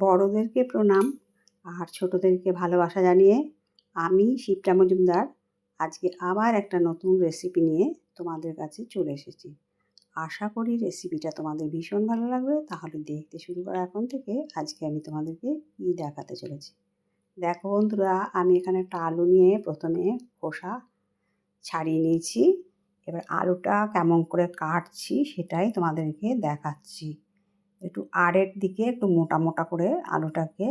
বড়দেরকে প্রণাম আর ছোটদেরকে ভালোবাসা জানিয়ে আমি শিপ্রা মজুমদার আজকে আবার একটা নতুন রেসিপি নিয়ে তোমাদের কাছে চলে এসেছি। আশা করি রেসিপিটা তোমাদের ভীষণ ভালো লাগবে। তাহলে দেখতে শুরু করা এখন থেকে আজকে আমি তোমাদেরকে কী দেখাতে চলেছি। দেখো বন্ধুরা, আমি এখানে একটা আলু নিয়ে প্রথমে খোসা ছাড়িয়ে নিয়েছি। এবার আলুটা কেমন করে কাটছি সেটাই তোমাদেরকে দেখাচ্ছি। একটু আড়ের দিকে একটু মোটা মোটা করে আলুটাকে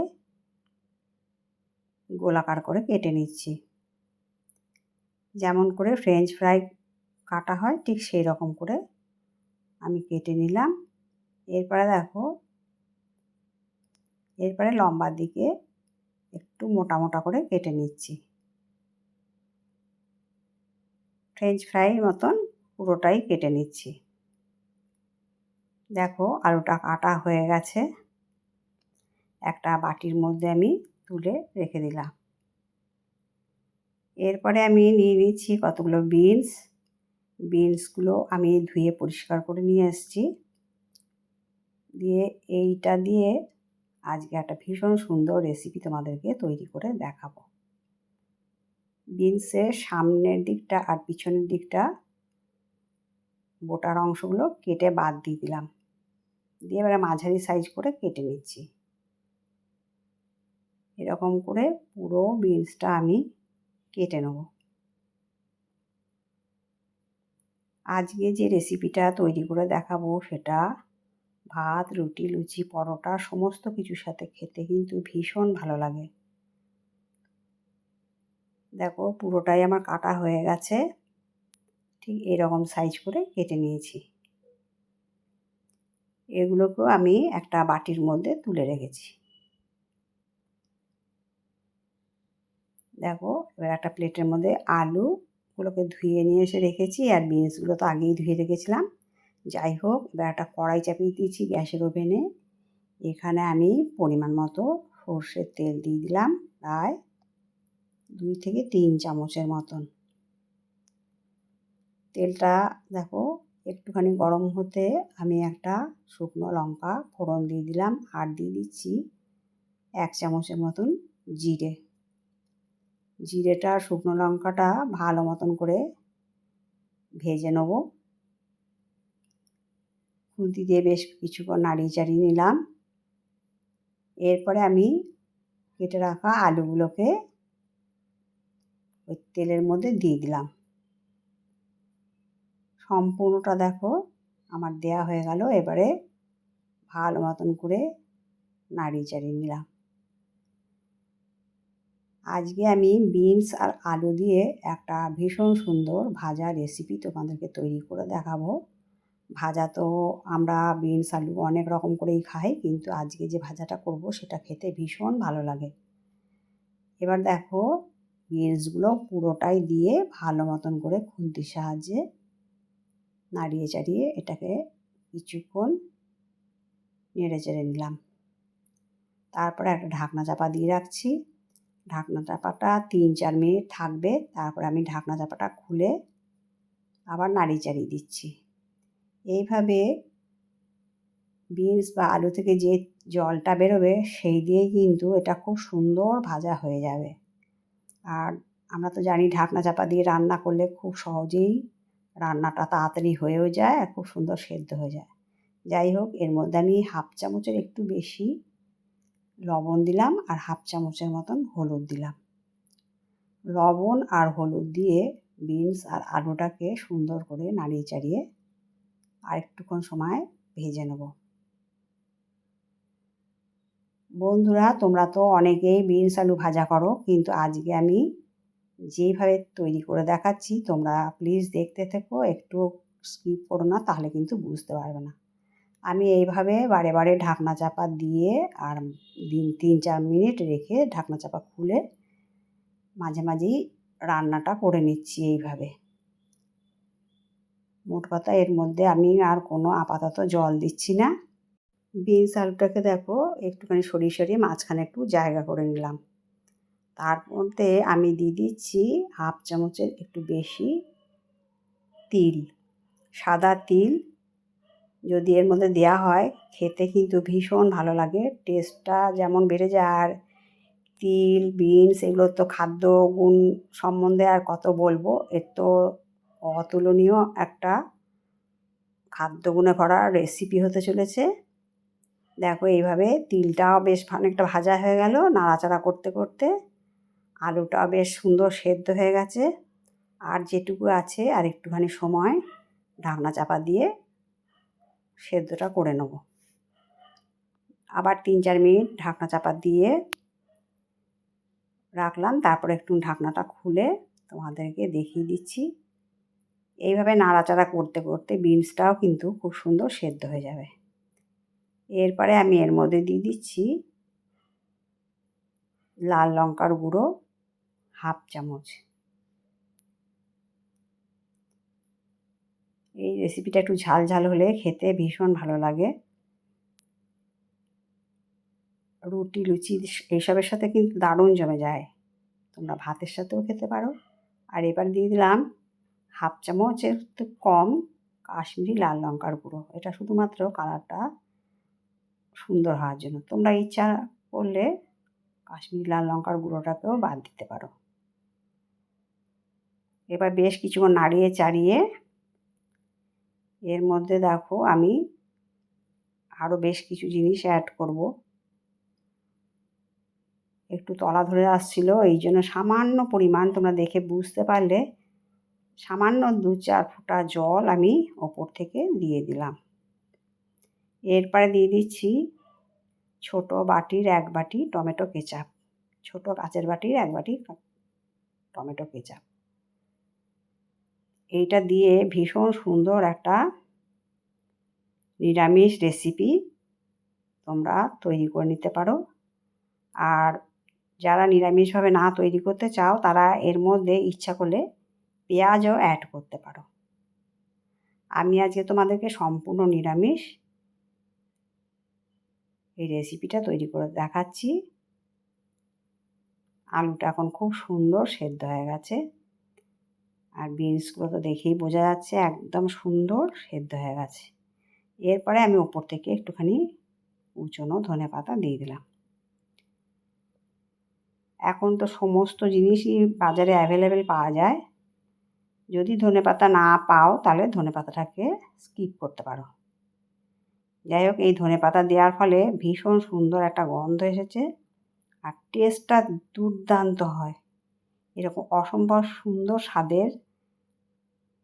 গোলাকার করে কেটে নিচ্ছি। যেমন করে ফ্রেঞ্চ ফ্রাই কাটা হয় ঠিক সেই রকম করে আমি কেটে নিলাম। এরপরে লম্বার দিকে একটু মোটা মোটা করে কেটে নিচ্ছি। ফ্রেঞ্চ ফ্রাই মতন পুরোটাই কেটে নিচ্ছি। দেখো আলুটা কাটা হয়ে গেছে। একটা বাটির মধ্যে আমি তুলে রেখে দিলাম। এরপরে আমি নিয়ে নিচ্ছি কতগুলো বিনসগুলো আমি ধুয়ে পরিষ্কার করে নিয়ে এসেছি। এইটা দিয়ে আজকে একটা ভীষণ সুন্দর রেসিপি তোমাদেরকে তৈরি করে দেখাবো। বিনসের সামনের দিকটা আর পিছনের দিকটা বোটার অংশগুলো কেটে বাদ দিয়ে দিলাম। দিয়ে এবারে মাঝারি সাইজ করে কেটে নিচ্ছি। এরকম করে পুরো বিনসটা আমি কেটে নেব। আজকে যে রেসিপিটা তৈরি করে দেখাবো সেটা ভাত, রুটি, লুচি, পরোটা সমস্ত কিছুর সাথে খেতে কিন্তু ভীষণ ভালো লাগে। দেখো পুরোটাই আমার কাটা হয়ে গেছে। ঠিক এরকম সাইজ করে কেটে নিয়েছি। এগুলোকেও আমি একটা বাটির মধ্যে তুলে রেখেছি। দেখো এবার একটা প্লেটের মধ্যে আলুগুলোকে ধুয়ে নিয়ে এসে রেখেছি, আর বিনসগুলো তো আগেই ধুয়ে রেখেছিলাম। যাই হোক, এবার একটা কড়াই চাপিয়ে দিয়েছি গ্যাসের ওভেনে। এখানে আমি পরিমাণ মতো সর্ষের তেল দিয়ে দিলাম, প্রায় 2 থেকে 3 চামচের মতন। তেলটা দেখো একটুখানি গরম হতে আমি একটা শুকনো লঙ্কা ফোড়ন দিয়ে দিলাম, আর দিয়ে দিচ্ছি 1 চামচের মতন জিরেটা শুকনো লঙ্কাটা ভালো মতন করে ভেজে নেব। খুন্তি দিয়ে বেশ কিছুক্ষণ নাড়িয়ে চাড়িয়ে নিলাম। এরপরে আমি কেটে রাখা আলুগুলোকে ওই তেলের মধ্যে দিয়ে দিলাম। সম্পূর্ণটা দেখো আমার দেয়া হয়ে গেল। এবারে ভালো মতন করে নাড়িয়ে চাড়িয়ে নিলাম। আজকে আমি বিনস আর আলু দিয়ে একটা ভীষণ সুন্দর ভাজা রেসিপি তোমাদেরকে তৈরি করে দেখাবো। ভাজা তো আমরা বিনস আলু অনেক রকম করেই খাই, কিন্তু আজকে যে ভাজাটা করব সেটা খেতে ভীষণ ভালো লাগে। এবার দেখো বিনসগুলো পুরোটাই দিয়ে ভালো মতন করে খুন্তির সাহায্যে নাড়িয়ে চাড়িয়ে এটাকে কিছুক্ষণ নেড়ে চেড়ে নিলাম। তারপরে একটা ঢাকনা চাপা দিয়ে রাখছি। ঢাকনা চাপাটা 3-4 মিনিট থাকবে। তারপরে আমি ঢাকনা চাপাটা খুলে আবার নাড়িয়ে চাড়িয়ে দিচ্ছি। এইভাবে বিনস বা আলু থেকে যে জলটা বেরোবে সেই দিয়েই কিন্তু এটা খুব সুন্দর ভাজা হয়ে যাবে। আর আমরা তো জানি ঢাকনা চাপা দিয়ে রান্না করলে খুব সহজেই রান্নাটা তাড়াতাড়ি হয়েও যায় আর খুব সুন্দর সেদ্ধ হয়ে যায়। যাই হোক, এর মধ্যে আমি 1/2 চামচের একটু বেশি লবণ দিলাম আর 1/2 চামচের মতন হলুদ দিলাম। লবণ আর হলুদ দিয়ে বিনস আর আলুটাকে সুন্দর করে নাড়িয়ে চাড়িয়ে আর একটুক্ষণ সময় ভেজে নেব। বন্ধুরা, তোমরা তো অনেকেই বিনস আলু ভাজা করো, কিন্তু আজকে আমি যেইভাবে তৈরি করে দেখাচ্ছি তোমরা প্লিজ দেখতে থেকো, একটু স্কিপ করো না, তাহলে কিন্তু বুঝতে পারবে না। আমি এইভাবে বারে বারে ঢাকনা চাপা দিয়ে আর 3-4 মিনিট রেখে ঢাকনা চাপা খুলে মাঝে মাঝেই রান্নাটা করে নিচ্ছি এইভাবে। মোট কথা এর মধ্যে আমি আর কোনো আপাতত জল দিচ্ছি না। বিনস আলুটাকে দেখো একটুখানি সরিয়ে সরিয়ে মাঝখানে একটু জায়গা করে নিলাম। তার মধ্যে আমি দিয়ে দিচ্ছি 1/2 চামচের একটু বেশি তিল, সাদা তিল যদি এর মধ্যে দেওয়া হয় খেতে কিন্তু ভীষণ ভালো লাগে, টেস্টটা যেমন বেড়ে যায়। আর তিল, বিনস এগুলোর তো খাদ্য গুণ সম্বন্ধে আর কত বলবো, এর তো অতুলনীয় একটা খাদ্য গুণে ভরা রেসিপি হতে চলেছে। দেখো এইভাবে তিলটাও বেশ অনেকটা ভাজা হয়ে গেল নাড়াচাড়া করতে করতে, আলুটাও বেশ সুন্দর সেদ্ধ হয়ে গেছে। আর যেটুকু আছে আর একটুখানি সময় ঢাকনা চাপা দিয়ে সেদ্ধটা করে নেব। আবার 3-4 মিনিট ঢাকনা চাপা দিয়ে রাখলাম, তারপরে একটু ঢাকনাটা খুলে তোমাদেরকে দেখিয়ে দিচ্ছি। এইভাবে নাড়াচাড়া করতে করতে বিনসটাও কিন্তু খুব সুন্দর সেদ্ধ হয়ে যাবে। এরপরে আমি এর মধ্যে দিয়ে দিচ্ছি লাল লঙ্কার গুঁড়ো 1/2 চামচ। এই রেসিপিটা একটু ঝাল ঝাল হলে খেতে ভীষণ ভালো লাগে। রুটি, লুচি এইসবের সাথে কিন্তু দারুণ জমে যায়। তোমরা ভাতের সাথেও খেতে পারো। আর এবার দিয়ে দিলাম 1/2 চামচের একটু কম কাশ্মীরি লাল লঙ্কার গুঁড়ো। এটা শুধুমাত্র কালারটা সুন্দর হওয়ার জন্য। তোমরা ইচ্ছা করলে কাশ্মীরি লাল লঙ্কার গুঁড়োটাকেও বাদ দিতে পারো। এবার বেশ কিছুক্ষণ নাড়িয়ে চাড়িয়ে এর মধ্যে দেখো আমি আরও বেশ কিছু জিনিস অ্যাড করব। একটু তলা ধরে আসছিল, এই জন্য সামান্য পরিমাণ, তোমরা দেখে বুঝতে পারলে, সামান্য 2-4 ফোঁটা জল আমি ওপর থেকে দিয়ে দিলাম। এরপরে দিয়ে দিচ্ছি ছোট বাটির 1 বাটি টমেটো কেচাপ, ছোট কাচের বাটির 1 বাটি টমেটো কেচাপ। এইটা দিয়ে ভীষণ সুন্দর একটা নিরামিষ রেসিপি তোমরা তৈরি করে নিতে পারো। আর যারা নিরামিষভাবে না তৈরি করতে চাও তারা এর মধ্যে ইচ্ছা করলে পেঁয়াজও অ্যাড করতে পারো। আমি আজকে তোমাদেরকে সম্পূর্ণ নিরামিষ এই রেসিপিটা তৈরি করে দেখাচ্ছি। আলুটা এখন খুব সুন্দর সেদ্ধ হয়ে গেছে, আর বিনসগুলো তো দেখেই বোঝা যাচ্ছে একদম সুন্দর সেদ্ধ হয়ে গেছে। এরপরে আমি ওপর থেকে একটুখানি কুচনো ধনেপাতা দিয়ে দিলাম। এখন তো সমস্ত জিনিসই বাজারে অ্যাভেলেবেল পাওয়া যায়। যদি ধনেপাতা না পাও তাহলে ধনেপাতাটাকে স্কিপ করতে পারো। যাই হোক, এই ধনেপাতা দেওয়ার ফলে ভীষণ সুন্দর একটা গন্ধ এসেছে আর টেস্টটা দুর্দান্ত হয়। এরকম অসম্ভব সুন্দর স্বাদের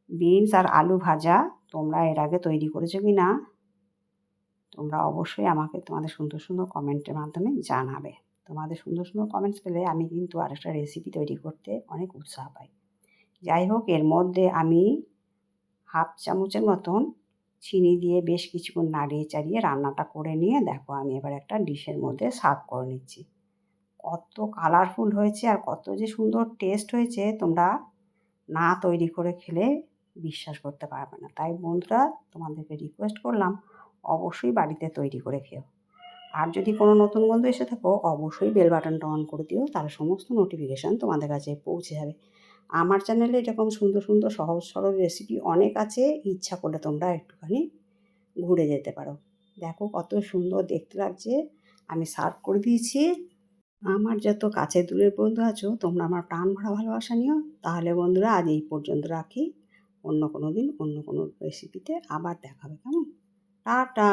বিনস আর আলু ভাজা তোমরা এর আগে তৈরি করেছো কি না তোমরা অবশ্যই আমাকে তোমাদের সুন্দর সুন্দর কমেন্টের মাধ্যমে জানাবে। তোমাদের সুন্দর সুন্দর কমেন্টস পেলে আমি কিন্তু আরেকটা রেসিপি তৈরি করতে অনেক উৎসাহ পাই। যাই হোক, এর মধ্যে আমি 1/2 চামচের মতন চিনি দিয়ে বেশ কিছুক্ষণ নাড়িয়ে চাড়িয়ে রান্নাটা করে নিয়ে দেখো আমি এবার একটা ডিশের মধ্যে সার্ভ করে নিচ্ছি। কত কালারফুল হয়েছে আর কত যে সুন্দর টেস্ট হয়েছে, তোমরা না তৈরি করে খেলে বিশ্বাস করতে পারবে না। তাই বন্ধুরা, তোমাদেরকে রিকোয়েস্ট করলাম অবশ্যই বাড়িতে তৈরি করে খেও। আর যদি কোনো নতুন বন্ধু এসে থাকো অবশ্যই বেল বাটনটা অন করে দিও, তাহলে সমস্ত নোটিফিকেশান তোমাদের কাছে পৌঁছে যাবে। আমার চ্যানেলে এরকম সুন্দর সুন্দর সহজ সরল রেসিপি অনেক আছে, ইচ্ছা করলে তোমরা একটুখানি ঘুরে যেতে পারো। দেখো কত সুন্দর দেখতে লাগছে। আমি সার্ভ করে দিয়েছি। আমার যত কাছের দূরের বন্ধু আছো তোমরা আমার প্রাণ ভরা ভালোবাসা নিও। তাহলে বন্ধুরা আজ এই পর্যন্ত রাখি। অন্য কোনো দিন অন্য কোনো রেসিপিতে আবার দেখা হবে, কেমন? টাটা।